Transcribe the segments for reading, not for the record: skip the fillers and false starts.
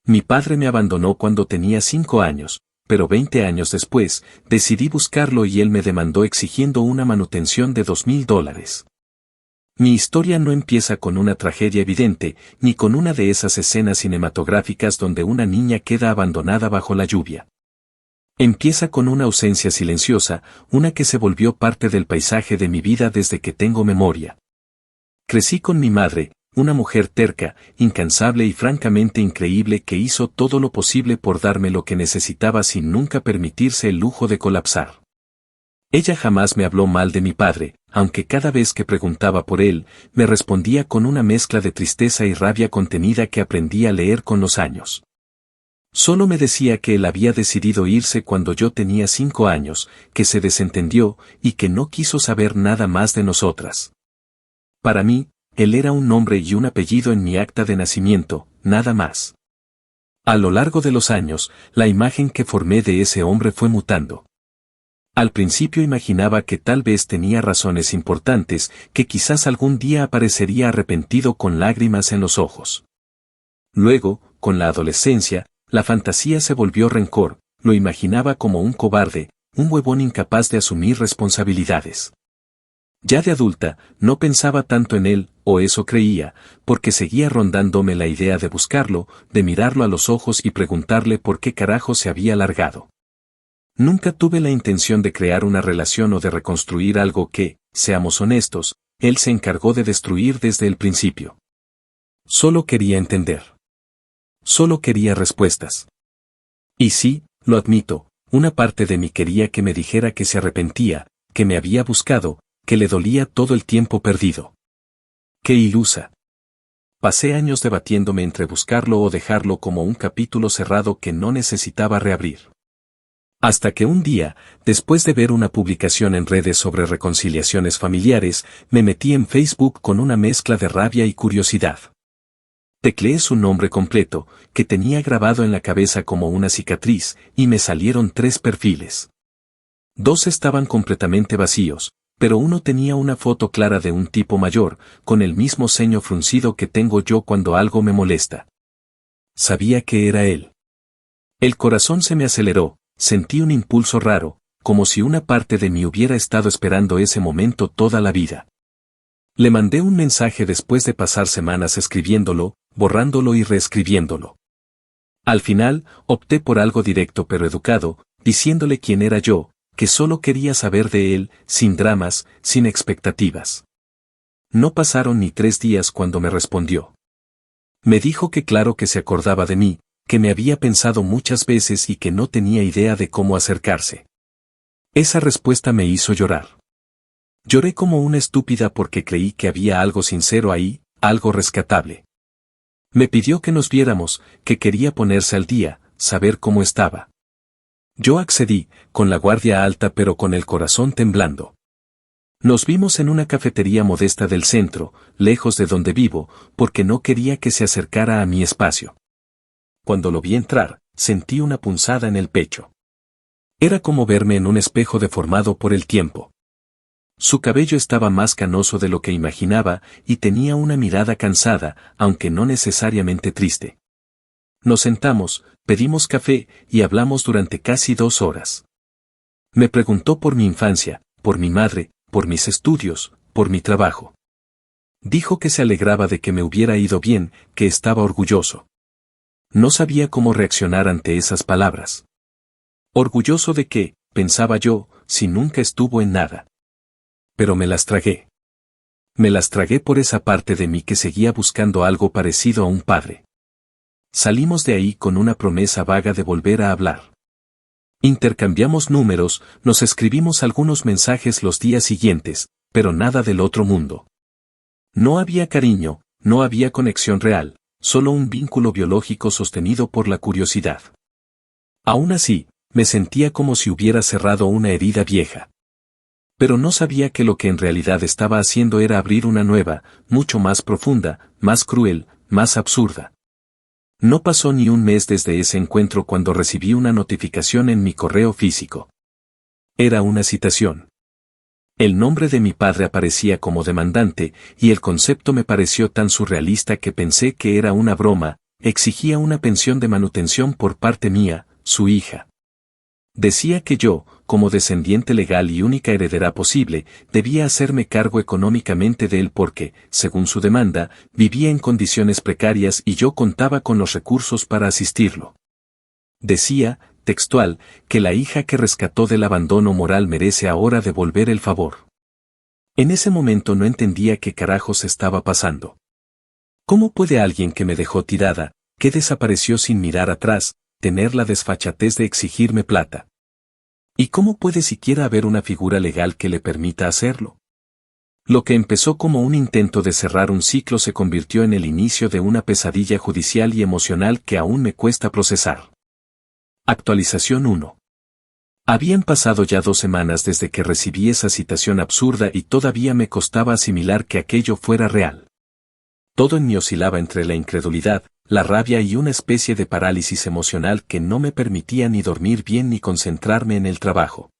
Mi padre me abandonó cuando tenía 5 años, pero 20 años después, decidí buscarlo y él me demandó exigiendo una manutención de $2,000. Mi historia no empieza con una tragedia evidente, ni con una de esas escenas cinematográficas donde una niña queda abandonada bajo la lluvia. Empieza con una ausencia silenciosa, una que se volvió parte del paisaje de mi vida desde que tengo memoria. Crecí con mi madre, una mujer terca, incansable y francamente increíble que hizo todo lo posible por darme lo que necesitaba sin nunca permitirse el lujo de colapsar. Ella jamás me habló mal de mi padre, aunque cada vez que preguntaba por él, me respondía con una mezcla de tristeza y rabia contenida que aprendí a leer con los años. Solo me decía que él había decidido irse cuando yo tenía 5 años, que se desentendió y que no quiso saber nada más de nosotras. Para mí, él era un nombre y un apellido en mi acta de nacimiento, nada más. A lo largo de los años, la imagen que formé de ese hombre fue mutando. Al principio imaginaba que tal vez tenía razones importantes, que quizás algún día aparecería arrepentido con lágrimas en los ojos. Luego, con la adolescencia, la fantasía se volvió rencor, lo imaginaba como un cobarde, un huevón incapaz de asumir responsabilidades. Ya de adulta, no pensaba tanto en él, o eso creía, porque seguía rondándome la idea de buscarlo, de mirarlo a los ojos y preguntarle por qué carajo se había largado. Nunca tuve la intención de crear una relación o de reconstruir algo que, seamos honestos, él se encargó de destruir desde el principio. Solo quería entender. Solo quería respuestas. Y sí, lo admito, una parte de mí quería que me dijera que se arrepentía, que me había buscado, que le dolía todo el tiempo perdido. ¡Qué ilusa! Pasé años debatiéndome entre buscarlo o dejarlo como un capítulo cerrado que no necesitaba reabrir. Hasta que un día, después de ver una publicación en redes sobre reconciliaciones familiares, me metí en Facebook con una mezcla de rabia y curiosidad. Tecleé su nombre completo, que tenía grabado en la cabeza como una cicatriz, y me salieron 3 perfiles. 2 estaban completamente vacíos, pero uno tenía una foto clara de un tipo mayor, con el mismo ceño fruncido que tengo yo cuando algo me molesta. Sabía que era él. El corazón se me aceleró. Sentí un impulso raro, como si una parte de mí hubiera estado esperando ese momento toda la vida. Le mandé un mensaje después de pasar semanas escribiéndolo, borrándolo y reescribiéndolo. Al final, opté por algo directo pero educado, diciéndole quién era yo, que solo quería saber de él, sin dramas, sin expectativas. No pasaron ni 3 días cuando me respondió. Me dijo que claro que se acordaba de mí, que me había pensado muchas veces y que no tenía idea de cómo acercarse. Esa respuesta me hizo llorar. Lloré como una estúpida porque creí que había algo sincero ahí, algo rescatable. Me pidió que nos viéramos, que quería ponerse al día, saber cómo estaba. Yo accedí, con la guardia alta pero con el corazón temblando. Nos vimos en una cafetería modesta del centro, lejos de donde vivo, porque no quería que se acercara a mi espacio. Cuando lo vi entrar, sentí una punzada en el pecho. Era como verme en un espejo deformado por el tiempo. Su cabello estaba más canoso de lo que imaginaba y tenía una mirada cansada, aunque no necesariamente triste. Nos sentamos, pedimos café y hablamos durante casi 2 horas. Me preguntó por mi infancia, por mi madre, por mis estudios, por mi trabajo. Dijo que se alegraba de que me hubiera ido bien, que estaba orgulloso. No sabía cómo reaccionar ante esas palabras. Orgulloso de qué, pensaba yo, si nunca estuvo en nada. Pero me las tragué. Me las tragué por esa parte de mí que seguía buscando algo parecido a un padre. Salimos de ahí con una promesa vaga de volver a hablar. Intercambiamos números, nos escribimos algunos mensajes los días siguientes, pero nada del otro mundo. No había cariño, no había conexión real. Solo un vínculo biológico sostenido por la curiosidad. Aún así, me sentía como si hubiera cerrado una herida vieja. Pero no sabía que lo que en realidad estaba haciendo era abrir una nueva, mucho más profunda, más cruel, más absurda. No pasó ni un mes desde ese encuentro cuando recibí una notificación en mi correo físico. Era una citación. El nombre de mi padre aparecía como demandante, y el concepto me pareció tan surrealista que pensé que era una broma, exigía una pensión de manutención por parte mía, su hija. Decía que yo, como descendiente legal y única heredera posible, debía hacerme cargo económicamente de él porque, según su demanda, vivía en condiciones precarias y yo contaba con los recursos para asistirlo. Decía, textual, que la hija que rescató del abandono moral merece ahora devolver el favor. En ese momento no entendía qué carajos estaba pasando. ¿Cómo puede alguien que me dejó tirada, que desapareció sin mirar atrás, tener la desfachatez de exigirme plata? ¿Y cómo puede siquiera haber una figura legal que le permita hacerlo? Lo que empezó como un intento de cerrar un ciclo se convirtió en el inicio de una pesadilla judicial y emocional que aún me cuesta procesar. Actualización 1. Habían pasado ya 2 semanas desde que recibí esa citación absurda y todavía me costaba asimilar que aquello fuera real. Todo en mí oscilaba entre la incredulidad, la rabia y una especie de parálisis emocional que no me permitía ni dormir bien ni concentrarme en el trabajo.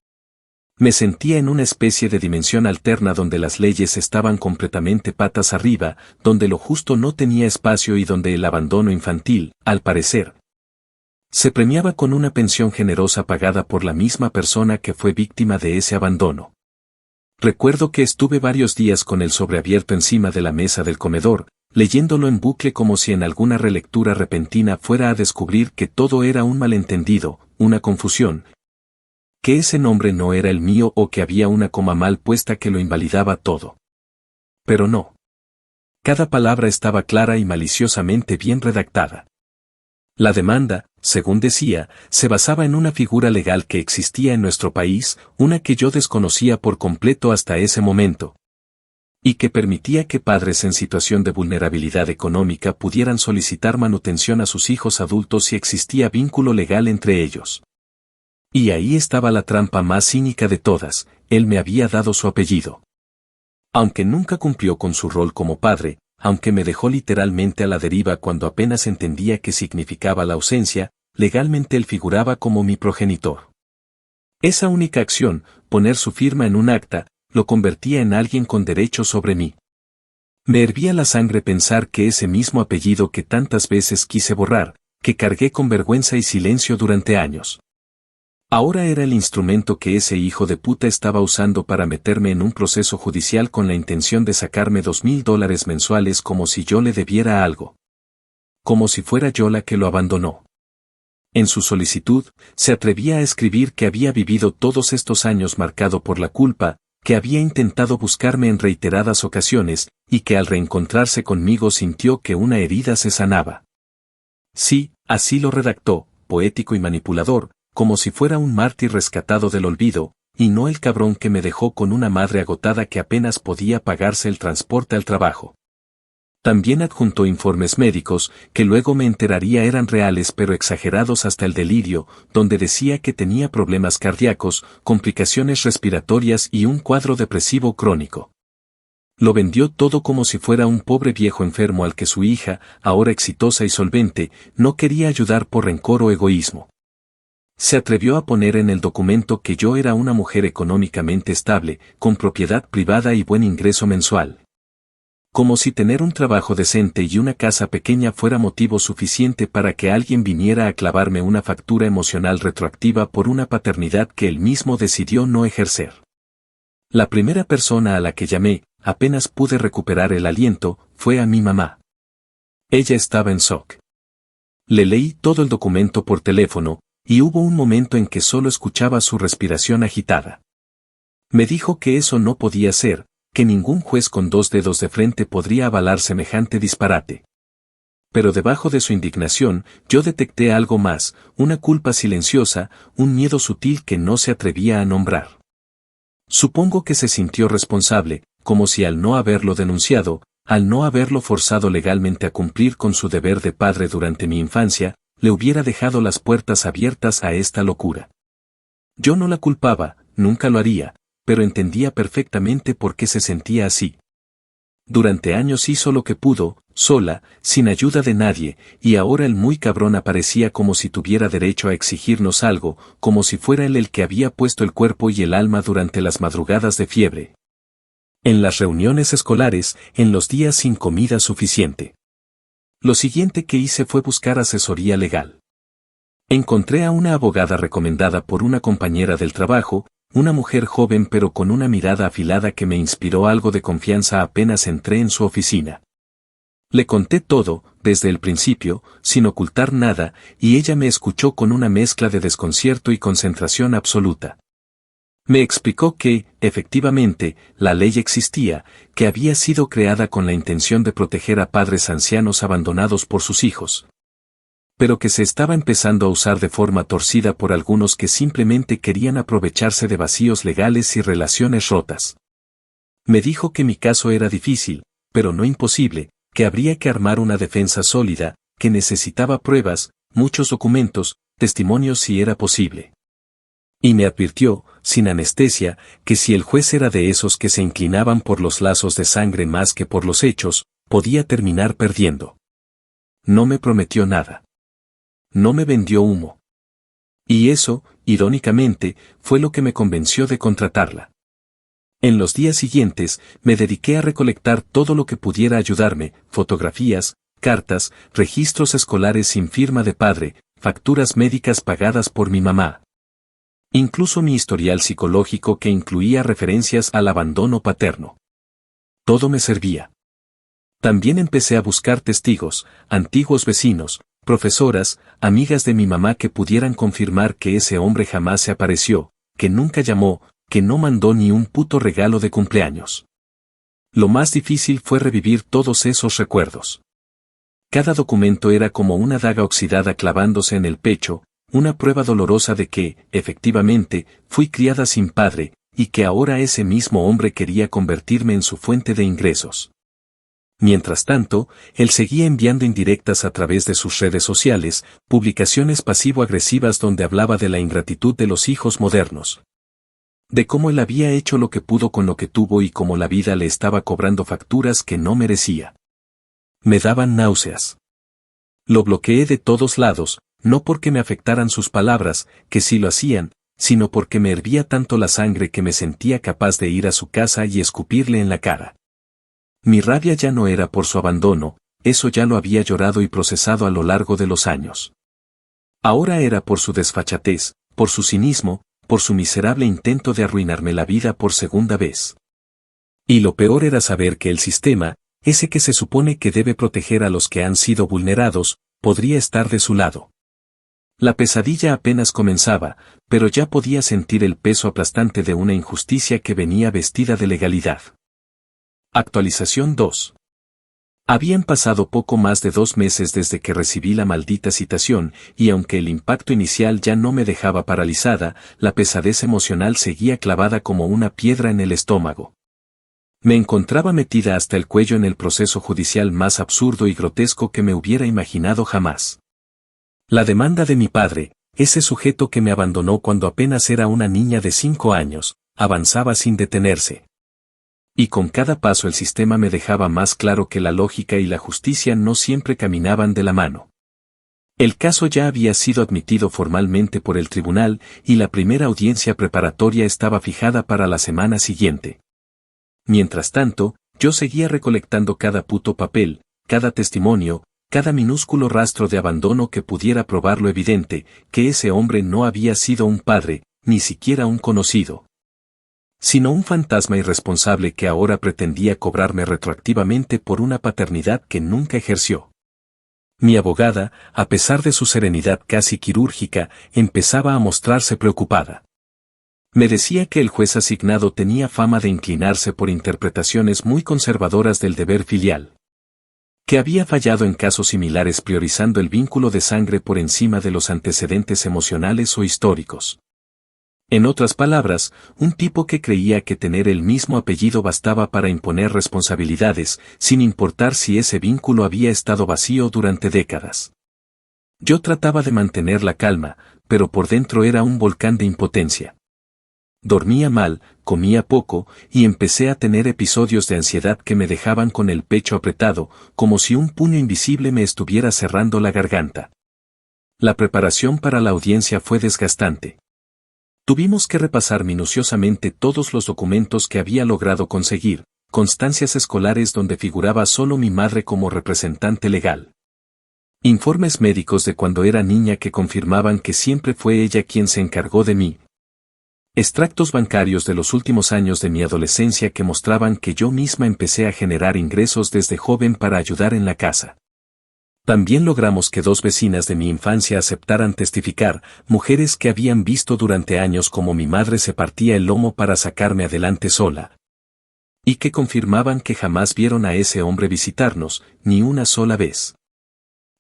Me sentía en una especie de dimensión alterna donde las leyes estaban completamente patas arriba, donde lo justo no tenía espacio y donde el abandono infantil, al parecer, se premiaba con una pensión generosa pagada por la misma persona que fue víctima de ese abandono. Recuerdo que estuve varios días con el sobre abierto encima de la mesa del comedor, leyéndolo en bucle como si en alguna relectura repentina fuera a descubrir que todo era un malentendido, una confusión, que ese nombre no era el mío o que había una coma mal puesta que lo invalidaba todo. Pero no. Cada palabra estaba clara y maliciosamente bien redactada. La demanda, según decía, se basaba en una figura legal que existía en nuestro país, una que yo desconocía por completo hasta ese momento, y que permitía que padres en situación de vulnerabilidad económica pudieran solicitar manutención a sus hijos adultos si existía vínculo legal entre ellos. Y ahí estaba la trampa más cínica de todas, él me había dado su apellido. Aunque nunca cumplió con su rol como padre, aunque me dejó literalmente a la deriva cuando apenas entendía qué significaba la ausencia, legalmente él figuraba como mi progenitor. Esa única acción, poner su firma en un acta, lo convertía en alguien con derecho sobre mí. Me hervía la sangre pensar que ese mismo apellido que tantas veces quise borrar, que cargué con vergüenza y silencio durante años, ahora era el instrumento que ese hijo de puta estaba usando para meterme en un proceso judicial con la intención de sacarme $2,000 mensuales como si yo le debiera algo. Como si fuera yo la que lo abandonó. En su solicitud, se atrevía a escribir que había vivido todos estos años marcado por la culpa, que había intentado buscarme en reiteradas ocasiones, y que al reencontrarse conmigo sintió que una herida se sanaba. Sí, así lo redactó, poético y manipulador, como si fuera un mártir rescatado del olvido, y no el cabrón que me dejó con una madre agotada que apenas podía pagarse el transporte al trabajo. También adjuntó informes médicos, que luego me enteraría eran reales pero exagerados hasta el delirio, donde decía que tenía problemas cardíacos, complicaciones respiratorias y un cuadro depresivo crónico. Lo vendió todo como si fuera un pobre viejo enfermo al que su hija, ahora exitosa y solvente, no quería ayudar por rencor o egoísmo. Se atrevió a poner en el documento que yo era una mujer económicamente estable, con propiedad privada y buen ingreso mensual. Como si tener un trabajo decente y una casa pequeña fuera motivo suficiente para que alguien viniera a clavarme una factura emocional retroactiva por una paternidad que él mismo decidió no ejercer. La primera persona a la que llamé, apenas pude recuperar el aliento, fue a mi mamá. Ella estaba en shock. Le leí todo el documento por teléfono, y hubo un momento en que solo escuchaba su respiración agitada. Me dijo que eso no podía ser, que ningún juez con 2 dedos de frente podría avalar semejante disparate. Pero debajo de su indignación, yo detecté algo más, una culpa silenciosa, un miedo sutil que no se atrevía a nombrar. Supongo que se sintió responsable, como si al no haberlo denunciado, al no haberlo forzado legalmente a cumplir con su deber de padre durante mi infancia, le hubiera dejado las puertas abiertas a esta locura. Yo no la culpaba, nunca lo haría, pero entendía perfectamente por qué se sentía así. Durante años hizo lo que pudo, sola, sin ayuda de nadie, y ahora el muy cabrón aparecía como si tuviera derecho a exigirnos algo, como si fuera él el que había puesto el cuerpo y el alma durante las madrugadas de fiebre. En las reuniones escolares, en los días sin comida suficiente. Lo siguiente que hice fue buscar asesoría legal. Encontré a una abogada recomendada por una compañera del trabajo, una mujer joven pero con una mirada afilada que me inspiró algo de confianza apenas entré en su oficina. Le conté todo, desde el principio, sin ocultar nada, y ella me escuchó con una mezcla de desconcierto y concentración absoluta. Me explicó que, efectivamente, la ley existía, que había sido creada con la intención de proteger a padres ancianos abandonados por sus hijos, pero que se estaba empezando a usar de forma torcida por algunos que simplemente querían aprovecharse de vacíos legales y relaciones rotas. Me dijo que mi caso era difícil, pero no imposible, que habría que armar una defensa sólida, que necesitaba pruebas, muchos documentos, testimonios si era posible. Y me advirtió, sin anestesia, que si el juez era de esos que se inclinaban por los lazos de sangre más que por los hechos, podía terminar perdiendo. No me prometió nada. No me vendió humo. Y eso, irónicamente, fue lo que me convenció de contratarla. En los días siguientes, me dediqué a recolectar todo lo que pudiera ayudarme, fotografías, cartas, registros escolares sin firma de padre, facturas médicas pagadas por mi mamá. Incluso mi historial psicológico que incluía referencias al abandono paterno. Todo me servía. También empecé a buscar testigos, antiguos vecinos, profesoras, amigas de mi mamá que pudieran confirmar que ese hombre jamás se apareció, que nunca llamó, que no mandó ni un puto regalo de cumpleaños. Lo más difícil fue revivir todos esos recuerdos. Cada documento era como una daga oxidada clavándose en el pecho, una prueba dolorosa de que, efectivamente, fui criada sin padre, y que ahora ese mismo hombre quería convertirme en su fuente de ingresos. Mientras tanto, él seguía enviando indirectas a través de sus redes sociales, publicaciones pasivo-agresivas donde hablaba de la ingratitud de los hijos modernos. De cómo él había hecho lo que pudo con lo que tuvo y cómo la vida le estaba cobrando facturas que no merecía. Me daban náuseas. Lo bloqueé de todos lados, no porque me afectaran sus palabras, que sí lo hacían, sino porque me hervía tanto la sangre que me sentía capaz de ir a su casa y escupirle en la cara. Mi rabia ya no era por su abandono, eso ya lo había llorado y procesado a lo largo de los años. Ahora era por su desfachatez, por su cinismo, por su miserable intento de arruinarme la vida por segunda vez. Y lo peor era saber que el sistema, ese que se supone que debe proteger a los que han sido vulnerados, podría estar de su lado. La pesadilla apenas comenzaba, pero ya podía sentir el peso aplastante de una injusticia que venía vestida de legalidad. Actualización 2. Habían pasado poco más de 2 meses desde que recibí la maldita citación, y aunque el impacto inicial ya no me dejaba paralizada, la pesadez emocional seguía clavada como una piedra en el estómago. Me encontraba metida hasta el cuello en el proceso judicial más absurdo y grotesco que me hubiera imaginado jamás. La demanda de mi padre, ese sujeto que me abandonó cuando apenas era una niña de 5 años, avanzaba sin detenerse. Y con cada paso el sistema me dejaba más claro que la lógica y la justicia no siempre caminaban de la mano. El caso ya había sido admitido formalmente por el tribunal y la primera audiencia preparatoria estaba fijada para la semana siguiente. Mientras tanto, yo seguía recolectando cada puto papel, cada testimonio, cada minúsculo rastro de abandono que pudiera probar lo evidente, que ese hombre no había sido un padre, ni siquiera un conocido, sino un fantasma irresponsable que ahora pretendía cobrarme retroactivamente por una paternidad que nunca ejerció. Mi abogada, a pesar de su serenidad casi quirúrgica, empezaba a mostrarse preocupada. Me decía que el juez asignado tenía fama de inclinarse por interpretaciones muy conservadoras del deber filial, que había fallado en casos similares priorizando el vínculo de sangre por encima de los antecedentes emocionales o históricos. En otras palabras, un tipo que creía que tener el mismo apellido bastaba para imponer responsabilidades, sin importar si ese vínculo había estado vacío durante décadas. Yo trataba de mantener la calma, pero por dentro era un volcán de impotencia. Dormía mal, comía poco, y empecé a tener episodios de ansiedad que me dejaban con el pecho apretado, como si un puño invisible me estuviera cerrando la garganta. La preparación para la audiencia fue desgastante. Tuvimos que repasar minuciosamente todos los documentos que había logrado conseguir, constancias escolares donde figuraba solo mi madre como representante legal. Informes médicos de cuando era niña que confirmaban que siempre fue ella quien se encargó de mí. Extractos bancarios de los últimos años de mi adolescencia que mostraban que yo misma empecé a generar ingresos desde joven para ayudar en la casa. También logramos que 2 vecinas de mi infancia aceptaran testificar, mujeres que habían visto durante años cómo mi madre se partía el lomo para sacarme adelante sola. Y que confirmaban que jamás vieron a ese hombre visitarnos, ni una sola vez.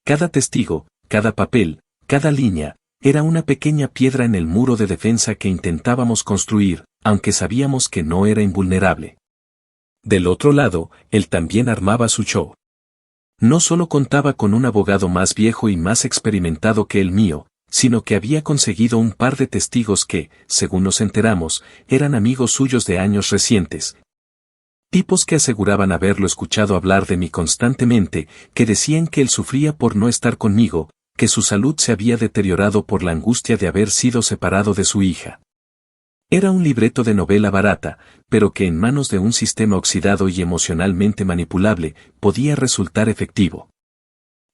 Cada testigo, cada papel, cada línea, era una pequeña piedra en el muro de defensa que intentábamos construir, aunque sabíamos que no era invulnerable. Del otro lado, él también armaba su show. No solo contaba con un abogado más viejo y más experimentado que el mío, sino que había conseguido un par de testigos que, según nos enteramos, eran amigos suyos de años recientes. Tipos que aseguraban haberlo escuchado hablar de mí constantemente, que decían que él sufría por no estar conmigo, que su salud se había deteriorado por la angustia de haber sido separado de su hija. Era un libreto de novela barata, pero que en manos de un sistema oxidado y emocionalmente manipulable, podía resultar efectivo.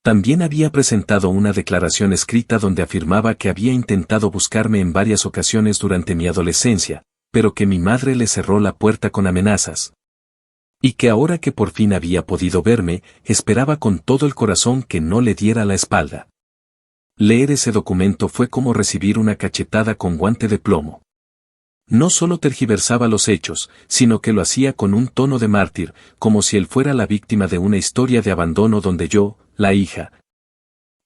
También había presentado una declaración escrita donde afirmaba que había intentado buscarme en varias ocasiones durante mi adolescencia, pero que mi madre le cerró la puerta con amenazas. Y que ahora que por fin había podido verme, esperaba con todo el corazón que no le diera la espalda. Leer ese documento fue como recibir una cachetada con guante de plomo. No solo tergiversaba los hechos, sino que lo hacía con un tono de mártir, como si él fuera la víctima de una historia de abandono donde yo, la hija,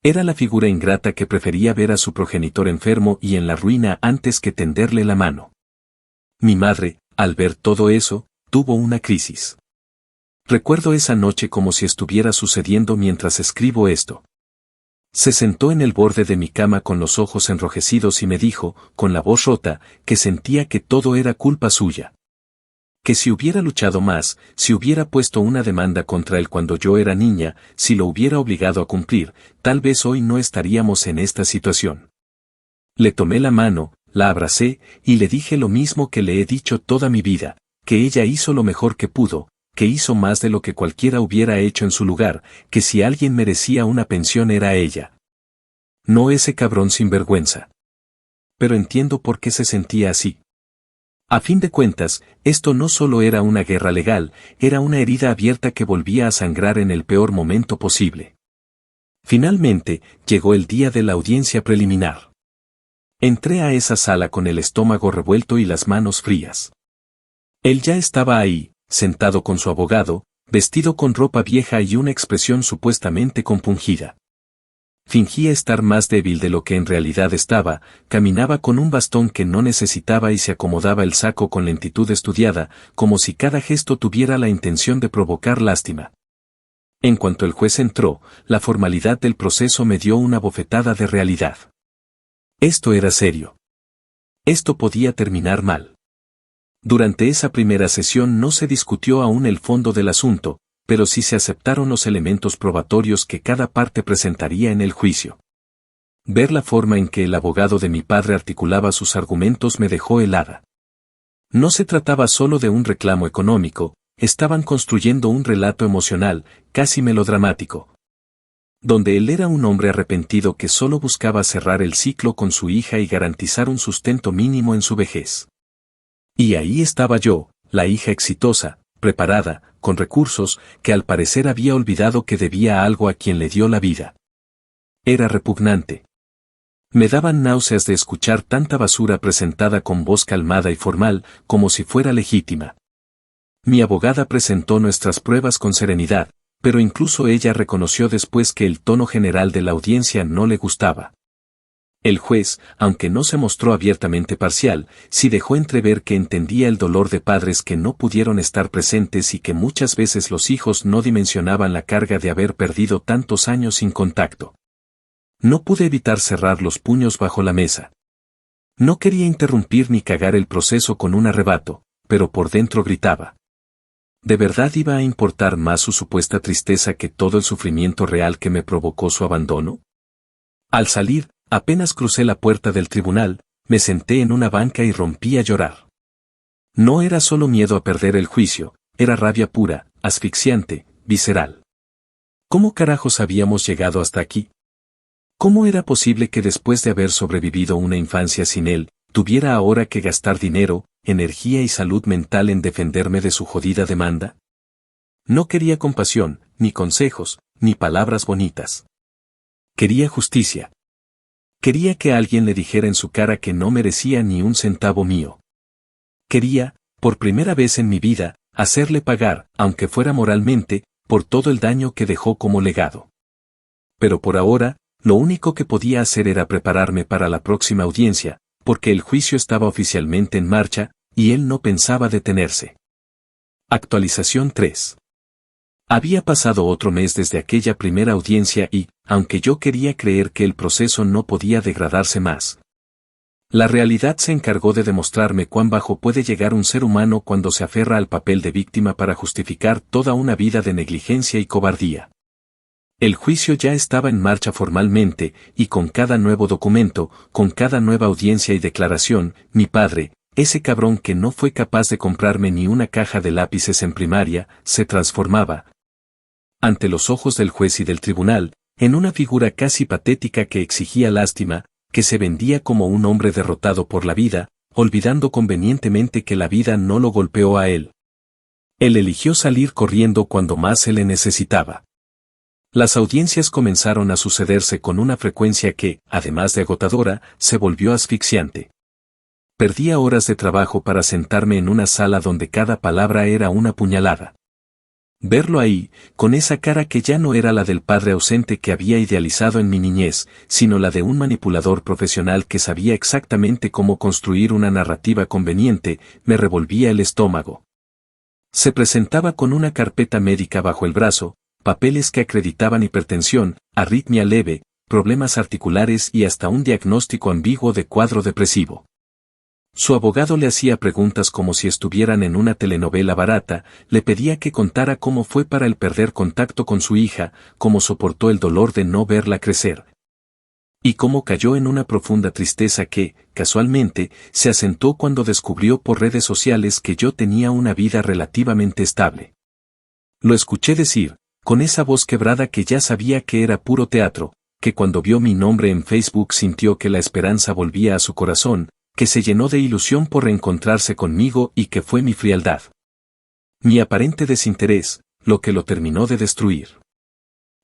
era la figura ingrata que prefería ver a su progenitor enfermo y en la ruina antes que tenderle la mano. Mi madre, al ver todo eso, tuvo una crisis. Recuerdo esa noche como si estuviera sucediendo mientras escribo esto. Se sentó en el borde de mi cama con los ojos enrojecidos y me dijo, con la voz rota, que sentía que todo era culpa suya. Que si hubiera luchado más, si hubiera puesto una demanda contra él cuando yo era niña, si lo hubiera obligado a cumplir, tal vez hoy no estaríamos en esta situación. Le tomé la mano, la abracé, y le dije lo mismo que le he dicho toda mi vida, que ella hizo lo mejor que pudo, que hizo más de lo que cualquiera hubiera hecho en su lugar, que si alguien merecía una pensión era ella. No ese cabrón sinvergüenza. Pero entiendo por qué se sentía así. A fin de cuentas, esto no solo era una guerra legal, era una herida abierta que volvía a sangrar en el peor momento posible. Finalmente, llegó el día de la audiencia preliminar. Entré a esa sala con el estómago revuelto y las manos frías. Él ya estaba ahí, sentado con su abogado, vestido con ropa vieja y una expresión supuestamente compungida. Fingía estar más débil de lo que en realidad estaba, caminaba con un bastón que no necesitaba y se acomodaba el saco con lentitud estudiada, como si cada gesto tuviera la intención de provocar lástima. En cuanto el juez entró, la formalidad del proceso me dio una bofetada de realidad. Esto era serio. Esto podía terminar mal. Durante esa primera sesión no se discutió aún el fondo del asunto, pero sí se aceptaron los elementos probatorios que cada parte presentaría en el juicio. Ver la forma en que el abogado de mi padre articulaba sus argumentos me dejó helada. No se trataba solo de un reclamo económico, estaban construyendo un relato emocional, casi melodramático. Donde él era un hombre arrepentido que solo buscaba cerrar el ciclo con su hija y garantizar un sustento mínimo en su vejez. Y ahí estaba yo, la hija exitosa, preparada, con recursos, que al parecer había olvidado que debía algo a quien le dio la vida. Era repugnante. Me daban náuseas de escuchar tanta basura presentada con voz calmada y formal, como si fuera legítima. Mi abogada presentó nuestras pruebas con serenidad, pero incluso ella reconoció después que el tono general de la audiencia no le gustaba. El juez, aunque no se mostró abiertamente parcial, sí dejó entrever que entendía el dolor de padres que no pudieron estar presentes y que muchas veces los hijos no dimensionaban la carga de haber perdido tantos años sin contacto. No pude evitar cerrar los puños bajo la mesa. No quería interrumpir ni cagar el proceso con un arrebato, pero por dentro gritaba. ¿De verdad iba a importar más su supuesta tristeza que todo el sufrimiento real que me provocó su abandono? Al salir, apenas crucé la puerta del tribunal, me senté en una banca y rompí a llorar. No era solo miedo a perder el juicio, era rabia pura, asfixiante, visceral. ¿Cómo carajos habíamos llegado hasta aquí? ¿Cómo era posible que después de haber sobrevivido una infancia sin él, tuviera ahora que gastar dinero, energía y salud mental en defenderme de su jodida demanda? No quería compasión, ni consejos, ni palabras bonitas. Quería justicia. Quería que alguien le dijera en su cara que no merecía ni un centavo mío. Quería, por primera vez en mi vida, hacerle pagar, aunque fuera moralmente, por todo el daño que dejó como legado. Pero por ahora, lo único que podía hacer era prepararme para la próxima audiencia, porque el juicio estaba oficialmente en marcha, y él no pensaba detenerse. Actualización 3. Había pasado otro mes desde aquella primera audiencia y, aunque yo quería creer que el proceso no podía degradarse más, la realidad se encargó de demostrarme cuán bajo puede llegar un ser humano cuando se aferra al papel de víctima para justificar toda una vida de negligencia y cobardía. El juicio ya estaba en marcha formalmente, y con cada nuevo documento, con cada nueva audiencia y declaración, mi padre, ese cabrón que no fue capaz de comprarme ni una caja de lápices en primaria, se transformaba, ante los ojos del juez y del tribunal, en una figura casi patética que exigía lástima, que se vendía como un hombre derrotado por la vida, olvidando convenientemente que la vida no lo golpeó a él. Él eligió salir corriendo cuando más se le necesitaba. Las audiencias comenzaron a sucederse con una frecuencia que, además de agotadora, se volvió asfixiante. Perdía horas de trabajo para sentarme en una sala donde cada palabra era una puñalada. Verlo ahí, con esa cara que ya no era la del padre ausente que había idealizado en mi niñez, sino la de un manipulador profesional que sabía exactamente cómo construir una narrativa conveniente, me revolvía el estómago. Se presentaba con una carpeta médica bajo el brazo, papeles que acreditaban hipertensión, arritmia leve, problemas articulares y hasta un diagnóstico ambiguo de cuadro depresivo. Su abogado le hacía preguntas como si estuvieran en una telenovela barata, le pedía que contara cómo fue para él perder contacto con su hija, cómo soportó el dolor de no verla crecer. Y cómo cayó en una profunda tristeza que, casualmente, se asentó cuando descubrió por redes sociales que yo tenía una vida relativamente estable. Lo escuché decir, con esa voz quebrada que ya sabía que era puro teatro, que cuando vio mi nombre en Facebook sintió que la esperanza volvía a su corazón, que se llenó de ilusión por reencontrarse conmigo y que fue mi frialdad, mi aparente desinterés, lo que lo terminó de destruir.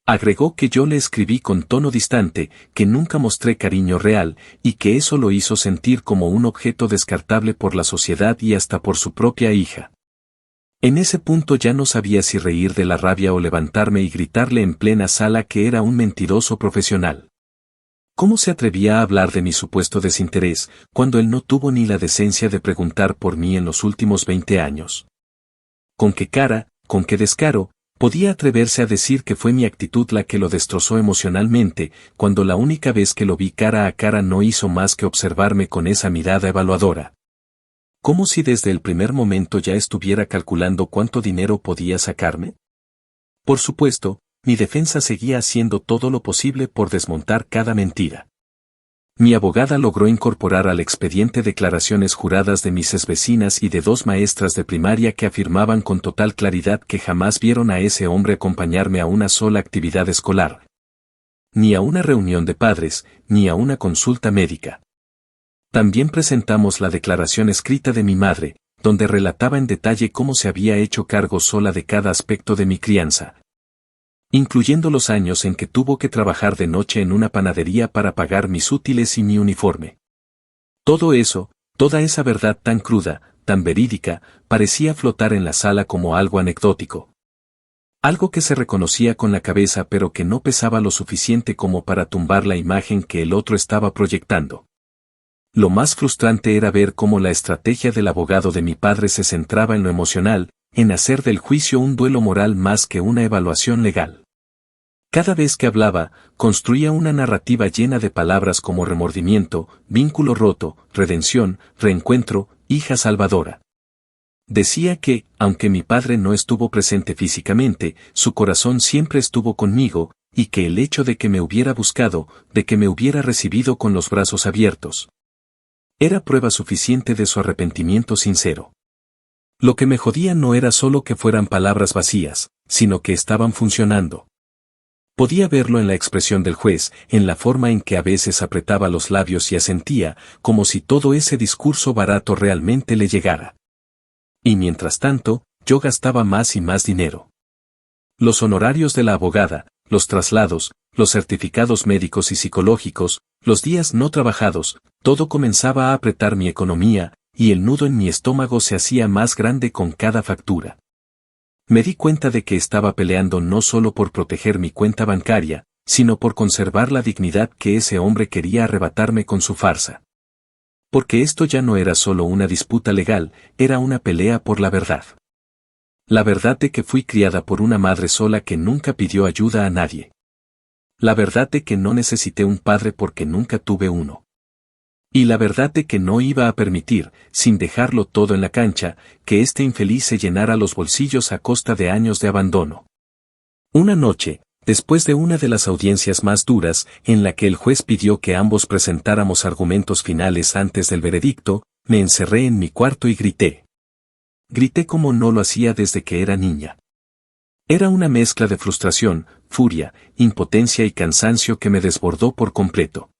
Agregó que yo le escribí con tono distante, que nunca mostré cariño real, y que eso lo hizo sentir como un objeto descartable por la sociedad y hasta por su propia hija. En ese punto ya no sabía si reír de la rabia o levantarme y gritarle en plena sala que era un mentiroso profesional. ¿Cómo se atrevía a hablar de mi supuesto desinterés, cuando él no tuvo ni la decencia de preguntar por mí en los últimos 20 años? ¿Con qué cara, con qué descaro, podía atreverse a decir que fue mi actitud la que lo destrozó emocionalmente, cuando la única vez que lo vi cara a cara no hizo más que observarme con esa mirada evaluadora? ¿Como si desde el primer momento ya estuviera calculando cuánto dinero podía sacarme? Por supuesto, mi defensa seguía haciendo todo lo posible por desmontar cada mentira. Mi abogada logró incorporar al expediente declaraciones juradas de mis exvecinas y de 2 maestras de primaria que afirmaban con total claridad que jamás vieron a ese hombre acompañarme a una sola actividad escolar, ni a una reunión de padres, ni a una consulta médica. También presentamos la declaración escrita de mi madre, donde relataba en detalle cómo se había hecho cargo sola de cada aspecto de mi crianza, incluyendo los años en que tuvo que trabajar de noche en una panadería para pagar mis útiles y mi uniforme. Todo eso, toda esa verdad tan cruda, tan verídica, parecía flotar en la sala como algo anecdótico. Algo que se reconocía con la cabeza pero que no pesaba lo suficiente como para tumbar la imagen que el otro estaba proyectando. Lo más frustrante era ver cómo la estrategia del abogado de mi padre se centraba en lo emocional, en hacer del juicio un duelo moral más que una evaluación legal. Cada vez que hablaba, construía una narrativa llena de palabras como remordimiento, vínculo roto, redención, reencuentro, hija salvadora. Decía que, aunque mi padre no estuvo presente físicamente, su corazón siempre estuvo conmigo, y que el hecho de que me hubiera buscado, de que me hubiera recibido con los brazos abiertos, era prueba suficiente de su arrepentimiento sincero. Lo que me jodía no era solo que fueran palabras vacías, sino que estaban funcionando. Podía verlo en la expresión del juez, en la forma en que a veces apretaba los labios y asentía, como si todo ese discurso barato realmente le llegara. Y mientras tanto, yo gastaba más y más dinero. Los honorarios de la abogada, los traslados, los certificados médicos y psicológicos, los días no trabajados, todo comenzaba a apretar mi economía, y el nudo en mi estómago se hacía más grande con cada factura. Me di cuenta de que estaba peleando no solo por proteger mi cuenta bancaria, sino por conservar la dignidad que ese hombre quería arrebatarme con su farsa. Porque esto ya no era solo una disputa legal, era una pelea por la verdad. La verdad de que fui criada por una madre sola que nunca pidió ayuda a nadie. La verdad de que no necesité un padre porque nunca tuve uno. Y la verdad de que no iba a permitir, sin dejarlo todo en la cancha, que este infeliz se llenara los bolsillos a costa de años de abandono. Una noche, después de una de las audiencias más duras, en la que el juez pidió que ambos presentáramos argumentos finales antes del veredicto, me encerré en mi cuarto y grité. Grité como no lo hacía desde que era niña. Era una mezcla de frustración, furia, impotencia y cansancio que me desbordó por completo.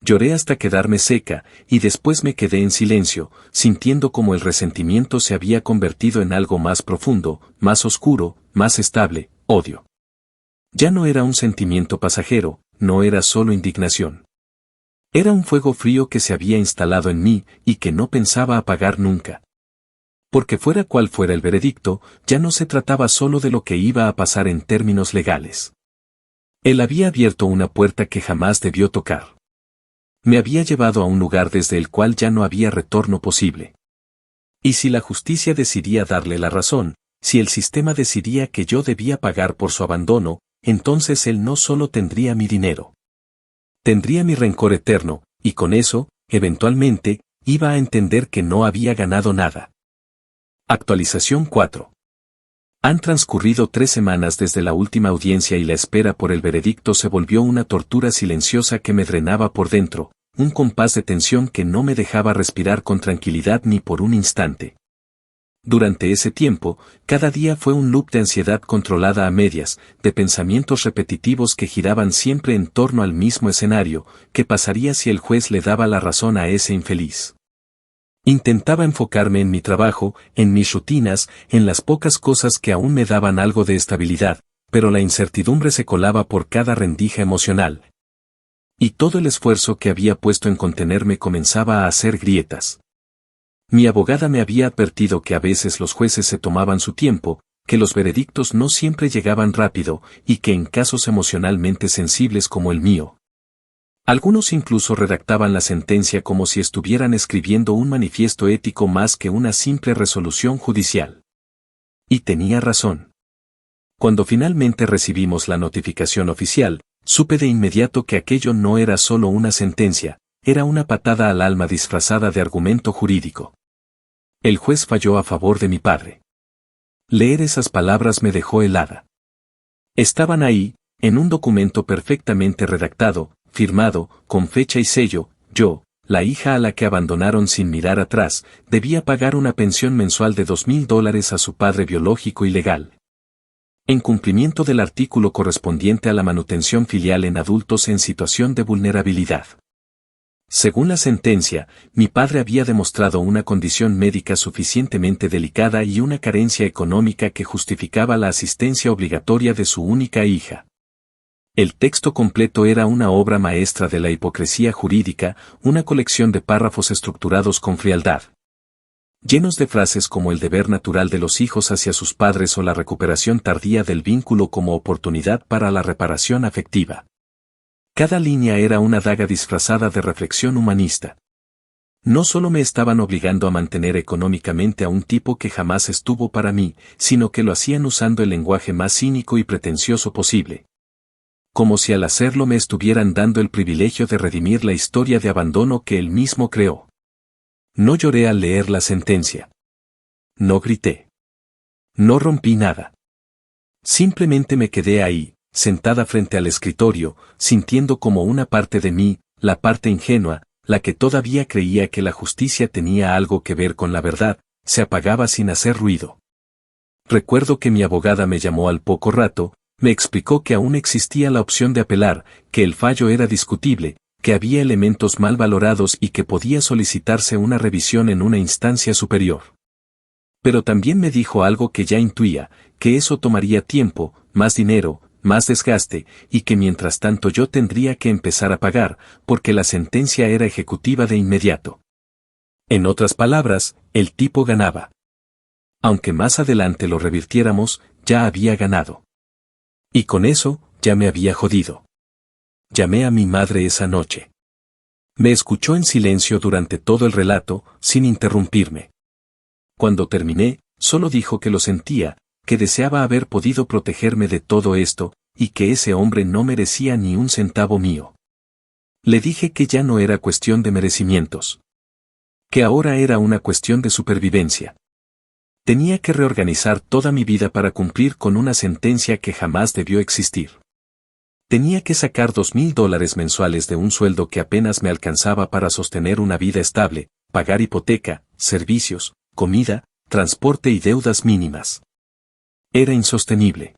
Lloré hasta quedarme seca, y después me quedé en silencio, sintiendo como el resentimiento se había convertido en algo más profundo, más oscuro, más estable, odio. Ya no era un sentimiento pasajero, no era solo indignación. Era un fuego frío que se había instalado en mí y que no pensaba apagar nunca. Porque fuera cual fuera el veredicto, ya no se trataba solo de lo que iba a pasar en términos legales. Él había abierto una puerta que jamás debió tocar. Me había llevado a un lugar desde el cual ya no había retorno posible. Y si la justicia decidía darle la razón, si el sistema decidía que yo debía pagar por su abandono, entonces él no solo tendría mi dinero. Tendría mi rencor eterno, y con eso, eventualmente, iba a entender que no había ganado nada. Actualización 4. Han transcurrido 3 semanas desde la última audiencia y la espera por el veredicto se volvió una tortura silenciosa que me drenaba por dentro, un compás de tensión que no me dejaba respirar con tranquilidad ni por un instante. Durante ese tiempo, cada día fue un loop de ansiedad controlada a medias, de pensamientos repetitivos que giraban siempre en torno al mismo escenario, ¿qué pasaría si el juez le daba la razón a ese infeliz? Intentaba enfocarme en mi trabajo, en mis rutinas, en las pocas cosas que aún me daban algo de estabilidad, pero la incertidumbre se colaba por cada rendija emocional. Y todo el esfuerzo que había puesto en contenerme comenzaba a hacer grietas. Mi abogada me había advertido que a veces los jueces se tomaban su tiempo, que los veredictos no siempre llegaban rápido, y que en casos emocionalmente sensibles como el mío, algunos incluso redactaban la sentencia como si estuvieran escribiendo un manifiesto ético más que una simple resolución judicial. Y tenía razón. Cuando finalmente recibimos la notificación oficial, supe de inmediato que aquello no era solo una sentencia, era una patada al alma disfrazada de argumento jurídico. El juez falló a favor de mi padre. Leer esas palabras me dejó helada. Estaban ahí, en un documento perfectamente redactado, firmado, con fecha y sello, yo, la hija a la que abandonaron sin mirar atrás, debía pagar una pensión mensual de $2,000 a su padre biológico y legal. En cumplimiento del artículo correspondiente a la manutención filial en adultos en situación de vulnerabilidad. Según la sentencia, mi padre había demostrado una condición médica suficientemente delicada y una carencia económica que justificaba la asistencia obligatoria de su única hija. El texto completo era una obra maestra de la hipocresía jurídica, una colección de párrafos estructurados con frialdad, llenos de frases como el deber natural de los hijos hacia sus padres o la recuperación tardía del vínculo como oportunidad para la reparación afectiva. Cada línea era una daga disfrazada de reflexión humanista. No solo me estaban obligando a mantener económicamente a un tipo que jamás estuvo para mí, sino que lo hacían usando el lenguaje más cínico y pretencioso posible. Como si al hacerlo me estuvieran dando el privilegio de redimir la historia de abandono que él mismo creó. No lloré al leer la sentencia. No grité. No rompí nada. Simplemente me quedé ahí, sentada frente al escritorio, sintiendo como una parte de mí, la parte ingenua, la que todavía creía que la justicia tenía algo que ver con la verdad, se apagaba sin hacer ruido. Recuerdo que mi abogada me llamó al poco rato, Me explicó que aún existía la opción de apelar, que el fallo era discutible, que había elementos mal valorados y que podía solicitarse una revisión en una instancia superior. Pero también me dijo algo que ya intuía, que eso tomaría tiempo, más dinero, más desgaste, y que mientras tanto yo tendría que empezar a pagar, porque la sentencia era ejecutiva de inmediato. En otras palabras, el tipo ganaba. Aunque más adelante lo revirtiéramos, ya había ganado. Y con eso, ya me había jodido. Llamé a mi madre esa noche. Me escuchó en silencio durante todo el relato, sin interrumpirme. Cuando terminé, solo dijo que lo sentía, que deseaba haber podido protegerme de todo esto, y que ese hombre no merecía ni un centavo mío. Le dije que ya no era cuestión de merecimientos. Que ahora era una cuestión de supervivencia. Tenía que reorganizar toda mi vida para cumplir con una sentencia que jamás debió existir. Tenía que sacar $2,000 mensuales de un sueldo que apenas me alcanzaba para sostener una vida estable, pagar hipoteca, servicios, comida, transporte y deudas mínimas. Era insostenible.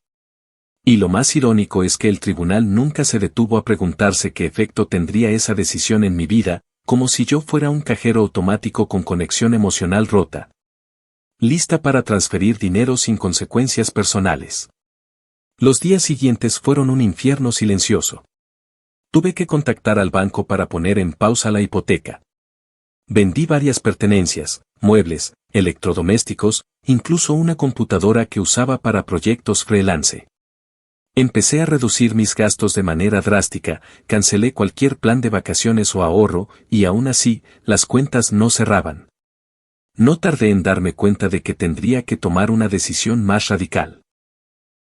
Y lo más irónico es que el tribunal nunca se detuvo a preguntarse qué efecto tendría esa decisión en mi vida, como si yo fuera un cajero automático con conexión emocional rota. Lista para transferir dinero sin consecuencias personales. Los días siguientes fueron un infierno silencioso. Tuve que contactar al banco para poner en pausa la hipoteca. Vendí varias pertenencias, muebles, electrodomésticos, incluso una computadora que usaba para proyectos freelance. Empecé a reducir mis gastos de manera drástica, cancelé cualquier plan de vacaciones o ahorro, y aún así, las cuentas no cerraban. No tardé en darme cuenta de que tendría que tomar una decisión más radical.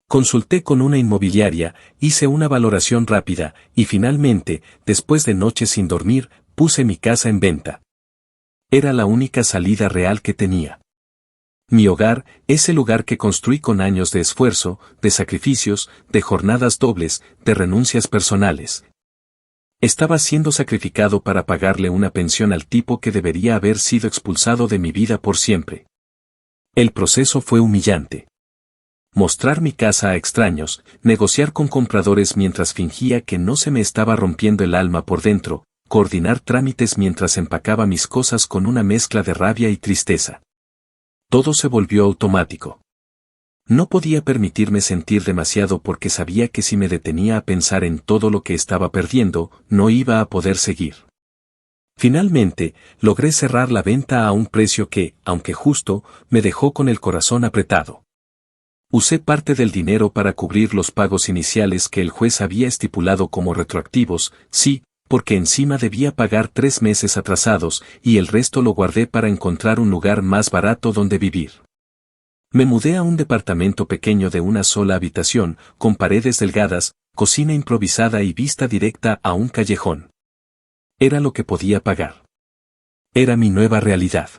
Consulté con una inmobiliaria, hice una valoración rápida, y finalmente, después de noches sin dormir, puse mi casa en venta. Era la única salida real que tenía. Mi hogar, ese lugar que construí con años de esfuerzo, de sacrificios, de jornadas dobles, de renuncias personales. Estaba siendo sacrificado para pagarle una pensión al tipo que debería haber sido expulsado de mi vida por siempre. El proceso fue humillante. Mostrar mi casa a extraños, negociar con compradores mientras fingía que no se me estaba rompiendo el alma por dentro, coordinar trámites mientras empacaba mis cosas con una mezcla de rabia y tristeza. Todo se volvió automático. No podía permitirme sentir demasiado porque sabía que si me detenía a pensar en todo lo que estaba perdiendo, no iba a poder seguir. Finalmente, logré cerrar la venta a un precio que, aunque justo, me dejó con el corazón apretado. Usé parte del dinero para cubrir los pagos iniciales que el juez había estipulado como retroactivos, sí, porque encima debía pagar 3 meses atrasados, y el resto lo guardé para encontrar un lugar más barato donde vivir. Me mudé a un departamento pequeño de una sola habitación, con paredes delgadas, cocina improvisada y vista directa a un callejón. Era lo que podía pagar. Era mi nueva realidad.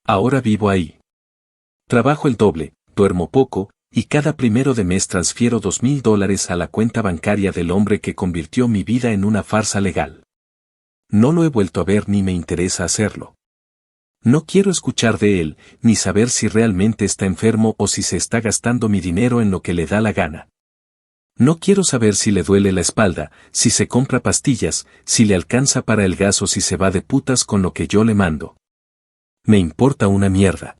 Ahora vivo ahí. Trabajo el doble, duermo poco, y cada primero de mes transfiero $2,000 a la cuenta bancaria del hombre que convirtió mi vida en una farsa legal. No lo he vuelto a ver ni me interesa hacerlo. No quiero escuchar de él, ni saber si realmente está enfermo o si se está gastando mi dinero en lo que le da la gana. No quiero saber si le duele la espalda, si se compra pastillas, si le alcanza para el gas o si se va de putas con lo que yo le mando. Me importa una mierda.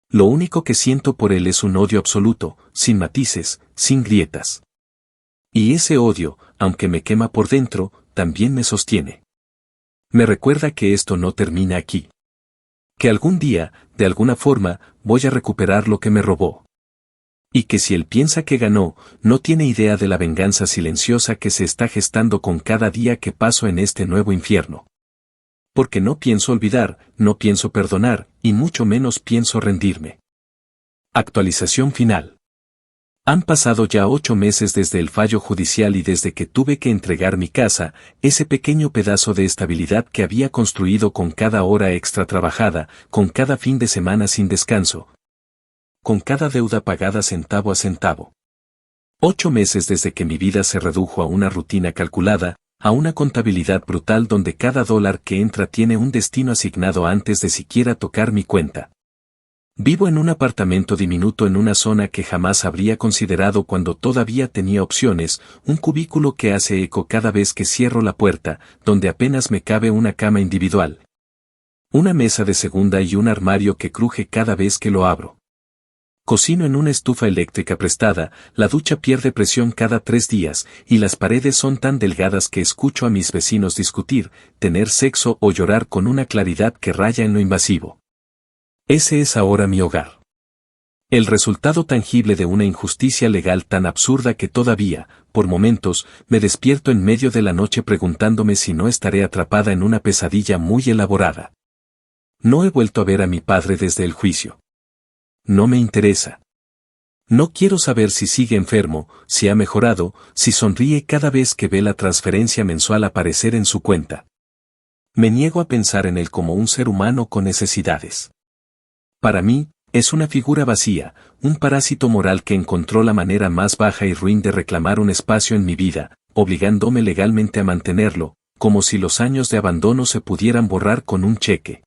Lo único que siento por él es un odio absoluto, sin matices, sin grietas. Y ese odio, aunque me quema por dentro, también me sostiene. Me recuerda que esto no termina aquí. Que algún día, de alguna forma, voy a recuperar lo que me robó. Y que si él piensa que ganó, no tiene idea de la venganza silenciosa que se está gestando con cada día que paso en este nuevo infierno. Porque no pienso olvidar, no pienso perdonar, y mucho menos pienso rendirme. Actualización final. Han pasado ya 8 meses desde el fallo judicial y desde que tuve que entregar mi casa, ese pequeño pedazo de estabilidad que había construido con cada hora extra trabajada, con cada fin de semana sin descanso, con cada deuda pagada centavo a centavo. 8 meses desde que mi vida se redujo a una rutina calculada, a una contabilidad brutal donde cada dólar que entra tiene un destino asignado antes de siquiera tocar mi cuenta. Vivo en un apartamento diminuto en una zona que jamás habría considerado cuando todavía tenía opciones, un cubículo que hace eco cada vez que cierro la puerta, donde apenas me cabe una cama individual. Una mesa de segunda y un armario que cruje cada vez que lo abro. Cocino en una estufa eléctrica prestada, la ducha pierde presión cada 3 días, y las paredes son tan delgadas que escucho a mis vecinos discutir, tener sexo o llorar con una claridad que raya en lo invasivo. Ese es ahora mi hogar. El resultado tangible de una injusticia legal tan absurda que todavía, por momentos, me despierto en medio de la noche preguntándome si no estaré atrapada en una pesadilla muy elaborada. No he vuelto a ver a mi padre desde el juicio. No me interesa. No quiero saber si sigue enfermo, si ha mejorado, si sonríe cada vez que ve la transferencia mensual aparecer en su cuenta. Me niego a pensar en él como un ser humano con necesidades. Para mí, es una figura vacía, un parásito moral que encontró la manera más baja y ruin de reclamar un espacio en mi vida, obligándome legalmente a mantenerlo, como si los años de abandono se pudieran borrar con un cheque.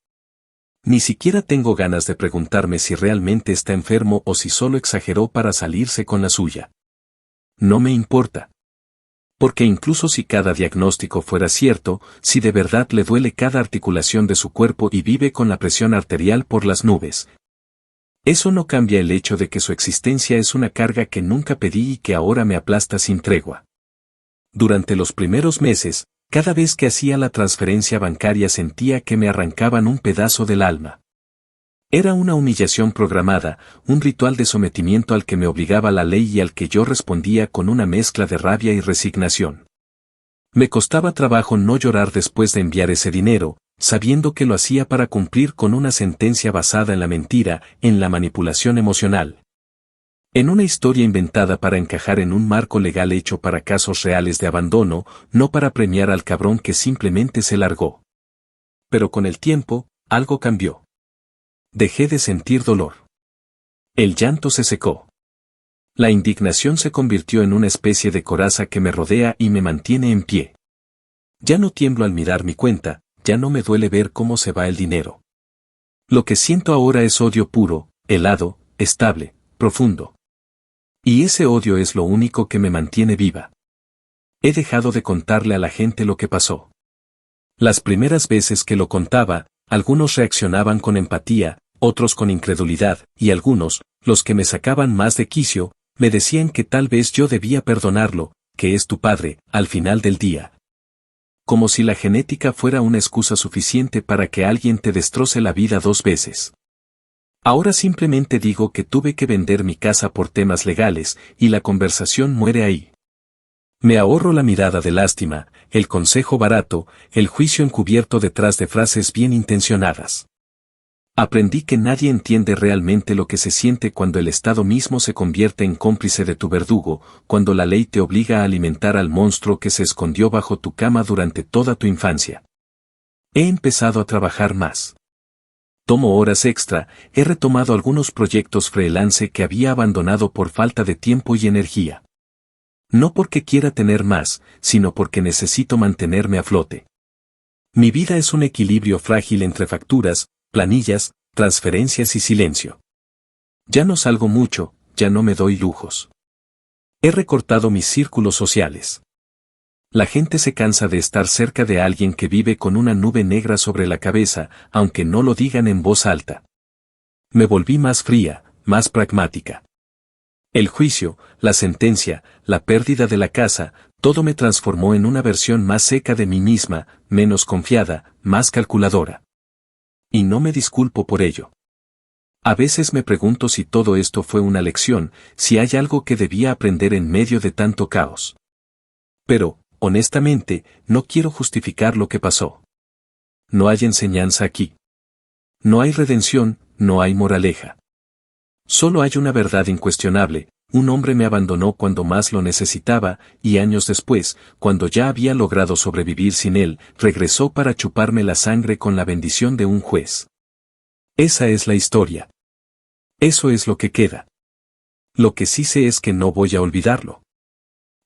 Ni siquiera tengo ganas de preguntarme si realmente está enfermo o si solo exageró para salirse con la suya. No me importa. Porque incluso si cada diagnóstico fuera cierto, si de verdad le duele cada articulación de su cuerpo y vive con la presión arterial por las nubes, eso no cambia el hecho de que su existencia es una carga que nunca pedí y que ahora me aplasta sin tregua. Durante los primeros meses, cada vez que hacía la transferencia bancaria sentía que me arrancaban un pedazo del alma. Era una humillación programada, un ritual de sometimiento al que me obligaba la ley y al que yo respondía con una mezcla de rabia y resignación. Me costaba trabajo no llorar después de enviar ese dinero, sabiendo que lo hacía para cumplir con una sentencia basada en la mentira, en la manipulación emocional. En una historia inventada para encajar en un marco legal hecho para casos reales de abandono, no para premiar al cabrón que simplemente se largó. Pero con el tiempo, algo cambió. Dejé de sentir dolor. El llanto se secó. La indignación se convirtió en una especie de coraza que me rodea y me mantiene en pie. Ya no tiemblo al mirar mi cuenta, ya no me duele ver cómo se va el dinero. Lo que siento ahora es odio puro, helado, estable, profundo. Y ese odio es lo único que me mantiene viva. He dejado de contarle a la gente lo que pasó. Las primeras veces que lo contaba, algunos reaccionaban con empatía, otros con incredulidad, y algunos, los que me sacaban más de quicio, me decían que tal vez yo debía perdonarlo, que es tu padre, al final del día. Como si la genética fuera una excusa suficiente para que alguien te destroce la vida 2 veces. Ahora simplemente digo que tuve que vender mi casa por temas legales, y la conversación muere ahí. Me ahorro la mirada de lástima, el consejo barato, el juicio encubierto detrás de frases bien intencionadas. Aprendí que nadie entiende realmente lo que se siente cuando el Estado mismo se convierte en cómplice de tu verdugo, cuando la ley te obliga a alimentar al monstruo que se escondió bajo tu cama durante toda tu infancia. He empezado a trabajar más. Tomo horas extra, he retomado algunos proyectos freelance que había abandonado por falta de tiempo y energía. No porque quiera tener más, sino porque necesito mantenerme a flote. Mi vida es un equilibrio frágil entre facturas, planillas, transferencias y silencio. Ya no salgo mucho, ya no me doy lujos. He recortado mis círculos sociales. La gente se cansa de estar cerca de alguien que vive con una nube negra sobre la cabeza, aunque no lo digan en voz alta. Me volví más fría, más pragmática. El juicio, la sentencia, la pérdida de la casa, todo me transformó en una versión más seca de mí misma, menos confiada, más calculadora. Y no me disculpo por ello. A veces me pregunto si todo esto fue una lección, si hay algo que debía aprender en medio de tanto caos. Pero, honestamente, no quiero justificar lo que pasó. No hay enseñanza aquí. No hay redención, no hay moraleja. Solo hay una verdad incuestionable: un hombre me abandonó cuando más lo necesitaba, y años después, cuando ya había logrado sobrevivir sin él, regresó para chuparme la sangre con la bendición de un juez. Esa es la historia. Eso es lo que queda. Lo que sí sé es que no voy a olvidarlo.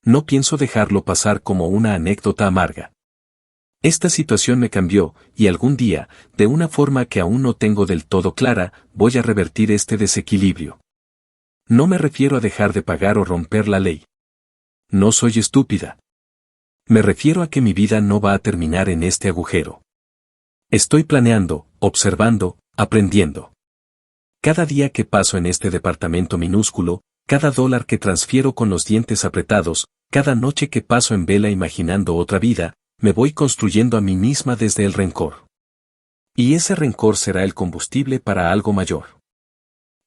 No pienso dejarlo pasar como una anécdota amarga. Esta situación me cambió, y algún día, de una forma que aún no tengo del todo clara, voy a revertir este desequilibrio. No me refiero a dejar de pagar o romper la ley. No soy estúpida. Me refiero a que mi vida no va a terminar en este agujero. Estoy planeando, observando, aprendiendo. Cada día que paso en este departamento minúsculo, cada dólar que transfiero con los dientes apretados, cada noche que paso en vela imaginando otra vida, me voy construyendo a mí misma desde el rencor. Y ese rencor será el combustible para algo mayor.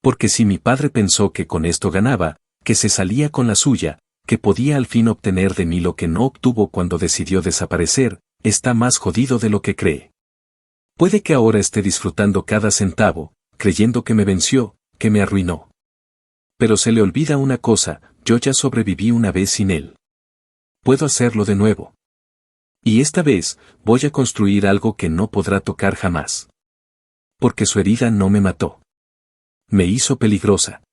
Porque si mi padre pensó que con esto ganaba, que se salía con la suya, que podía al fin obtener de mí lo que no obtuvo cuando decidió desaparecer, está más jodido de lo que cree. Puede que ahora esté disfrutando cada centavo, creyendo que me venció, que me arruinó. Pero se le olvida una cosa, yo ya sobreviví una vez sin él. Puedo hacerlo de nuevo. Y esta vez, voy a construir algo que no podrá tocar jamás. Porque su herida no me mató. Me hizo peligrosa.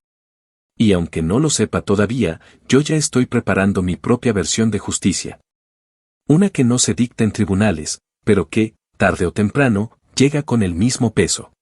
Y aunque no lo sepa todavía, yo ya estoy preparando mi propia versión de justicia. Una que no se dicta en tribunales, pero que, tarde o temprano, llega con el mismo peso.